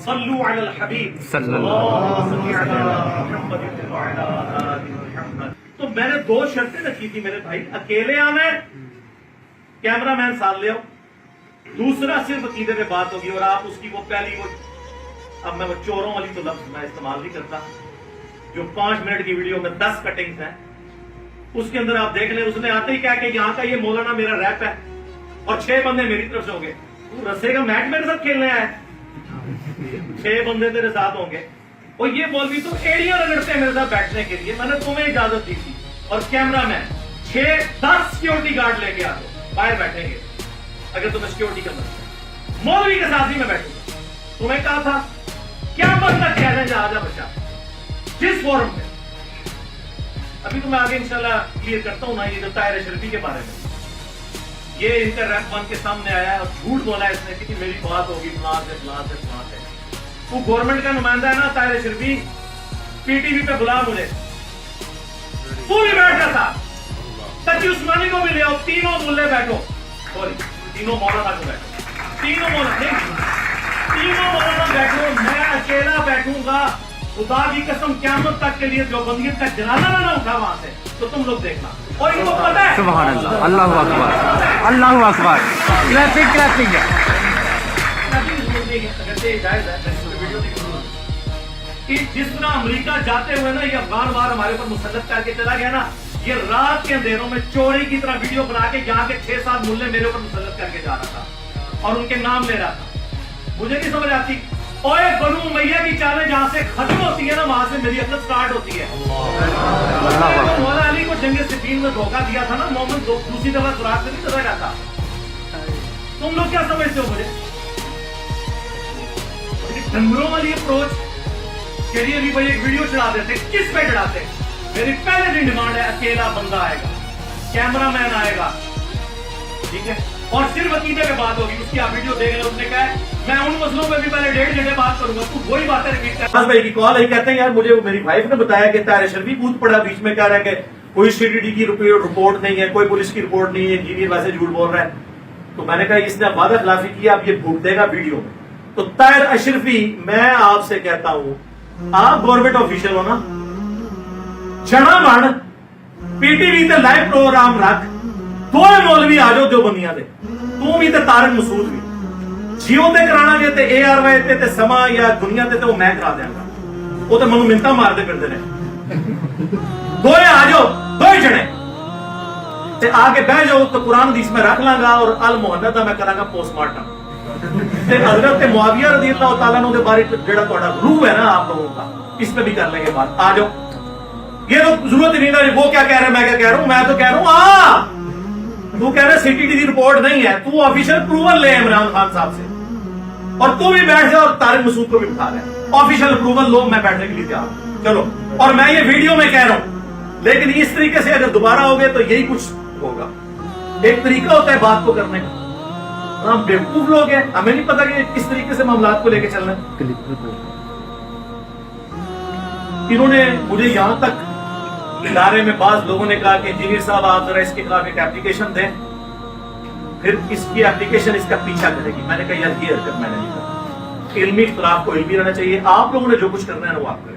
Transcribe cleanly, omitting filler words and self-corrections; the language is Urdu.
صلو علی الحبیب صلی اللہ علیہ وسلم. تو میں نے 2 شرطیں رکھی تھی میرے بھائی. اکیلے آنا ہے, کیمرہ مین ساتھ لے آؤ. دوسرا صرف عقیدے پہ بات ہوگی, اور آپ اس کی وہ پہلی اب میں وہ چوروں والی تو لفظ میں استعمال نہیں کرتا, جو 5 منٹ کی ویڈیو میں 10 کٹنگز ہیں, اس کے اندر آپ دیکھ لیں. اس نے آتے ہی کہا کہ یہاں کا یہ مولانا میرا ریپ ہے اور 6 بندے میری طرف سے ہوں گے. تو رسے کا میچ میرے ساتھ کھیلنے آیا ہے, 6 بندے تیرے ساتھ ہوں گے. اور یہ مولوی تو ایڑیاں رگڑتے ہیں میرے ساتھ بیٹھنے کے لیے. میں نے تمہیں اجازت دی تھی, اور کیمرہ مین 6-10 سیکورٹی گارڈ لے کے آ دو, باہر بیٹھیں گے اگر تمہیں سیکورٹی کرنا ہے. مولوی کے ساتھ ہی میں بیٹھوں گا. تمہیں کہا تھا کیا مطلب چیلنج آ جا بچہ جس فورم میں. ابھی تو میں آگے انشاءاللہ کلیئر کرتا ہوں نا, یہ جو طاہر اشرفی کے بارے میں, یہ ان کا ریپ بن کے سامنے آیا ہے اور جھوٹ بولا ہے اس نے کہ میری بات ہوگی فلاں سے فلاں سے فلاں سے. وہ گورنمنٹ کا نمائندہ ہے نا طاہر اشرفی, پی ٹی وی پہ بلا مجھے, تو بھی بیٹھ جاتا. تقی عثمانی کو بھی لے آؤ, تینوں ملے بیٹھو, سوری تینوں مولانا کو بیٹھو, تینوں مولانا بیٹھو. میں اکیلا بیٹھوں گا, خدا کی قسم قیامت تک کے لیے جو بندیت کا جنازہ نہ اٹھا وہاں سے, تو تم لوگ دیکھنا. اور ان کو پتہ ہے, سبحان اللہ, اللہ اکبر, اللہ اکبر. کلیپنگ ہے. جس طرح امریکہ جاتے ہوئے نا یہ افغان وار ہمارے اوپر مسلط کر کے چلا گیا نا, یہ رات کے اندھیروں میں چوری کی طرح ویڈیو بنا کے یہاں کے 6-7 ملے میرے اوپر مسلط کر کے جا رہا تھا اور ان کے نام لے رہا تھا. مجھے نہیں سمجھ آتی. اوے بنو امیہ کی چالیں جہاں سے ختم ہوتی ہے نا, وہاں سے میری عقل سٹارٹ ہوتی ہے. مولا علی کو جنگ صفین میں دھوکہ دیا تھا نا, محمد دوسری دفعہ سراغ سے نہیں چلا جاتا. تم لوگ کیا سمجھتے ہو مجھے؟ ڈنگروں والی اپروچ کے لیے بھی بھائی ایک ویڈیو چڑھا دیتے. کس پہ چڑھاتے؟ میری پہلے دن ڈیمانڈ ہے, اکیلا بندہ آئے گا, کیمرہ مین آئے گا, ٹھیک ہے, اور صرف عقیدے پہ بات ہوگی. اس کی آپ ویڈیو دیکھ لیں. اس نے کہا ہے میں ان مسئلوں پہ بھی پہلے 1.5 گھنٹے بات کروں گا, تو وہی باتیں ریپیٹ کر. بھائی کی کال آئی, کہتے ہیں یار مجھے میری وائف نے بتایا کہ طاہر اشرفی کود پڑا بیچ میں, کہہ رہا ہے کہ کوئی سی ڈی ڈی کی رپورٹ نہیں ہے, کوئی پولیس کی رپورٹ نہیں ہے, انجینئر ویسے جھوٹ بول رہا ہے. تو میں نے کہا اس نے وعدہ خلافی کیا, اب یہ بھوک دے گا ویڈیو میں. تو طاہر اشرفی, میں آپ سے کہتا ہوں, آپ گورنمنٹ آفیشل ہو نا, چنا بن پی ٹی وی تے لائیو پروگرام رکھ, 2 مولوی آ جاؤ جو بندیاں دے, تو بھی تے طارق مسعود بھی, جیو تے کرانا گے تے اے آر وائی تے سما یا دنیا تے وہ میں کرا دیاں گا. وہ تے منو منتا مار دے پھردے نے. 2 آ جاؤ, 2 جنے تے آ کے بہ جاؤ, تو قرآن حدیث میں رکھ لاں گا, اور المحنت دا میں کراں گا پوسٹ مارٹم. تے حضرت معاویہ رضی اللہ تعالیٰ عنہ دے بارے جڑا تہاڈا روح ہے نا آپ لوگوں کا, اس پہ بھی کر لیں گے بات. آ جاؤ, یہ تو ضرورت ہی نہیں تھا. وہ کیا کہہ رہے ہیں, میں کیا کہہ رہا ہوں, میں تو کہہ رہا ہوں تو کہہ رہے سی ٹی ڈی کی رپورٹ نہیں ہے, تو آفیشل اپروول لے عمران خان صاحب سے, اور تو بھی بیٹھ جا, اور طارق مسعود کو بھی بٹھا لے. آفیشل اپروول لو, میں بیٹھنے کے لیے تیار ہوں. چلو, اور میں یہ ویڈیو میں کہہ رہا ہوں, لیکن اس طریقے سے اگر دوبارہ ہوگے تو یہی کچھ ہوگا. ایک طریقہ ہوتا ہے بات کو کرنے کا. ہم بیوقوف لوگ ہیں, ہمیں نہیں پتا کہ کس طریقے سے معاملات کو لے کے چلنا ہے. انہوں نے مجھے یہاں تک ادارے میں بعض لوگوں نے کہا کہ انجینئر صاحب آپ ذرا اس کے خلاف ایک ایپلیکیشن دیں, پھر اس کی ایپلیکیشن اس کا پیچھا کرے گی. میں نے کہا یار یہ حرکت میں نے نہیں کرا. علمی اختلاف کو علمی رہنا چاہیے. آپ لوگوں نے جو کچھ کرنا ہے وہ آپ کریں.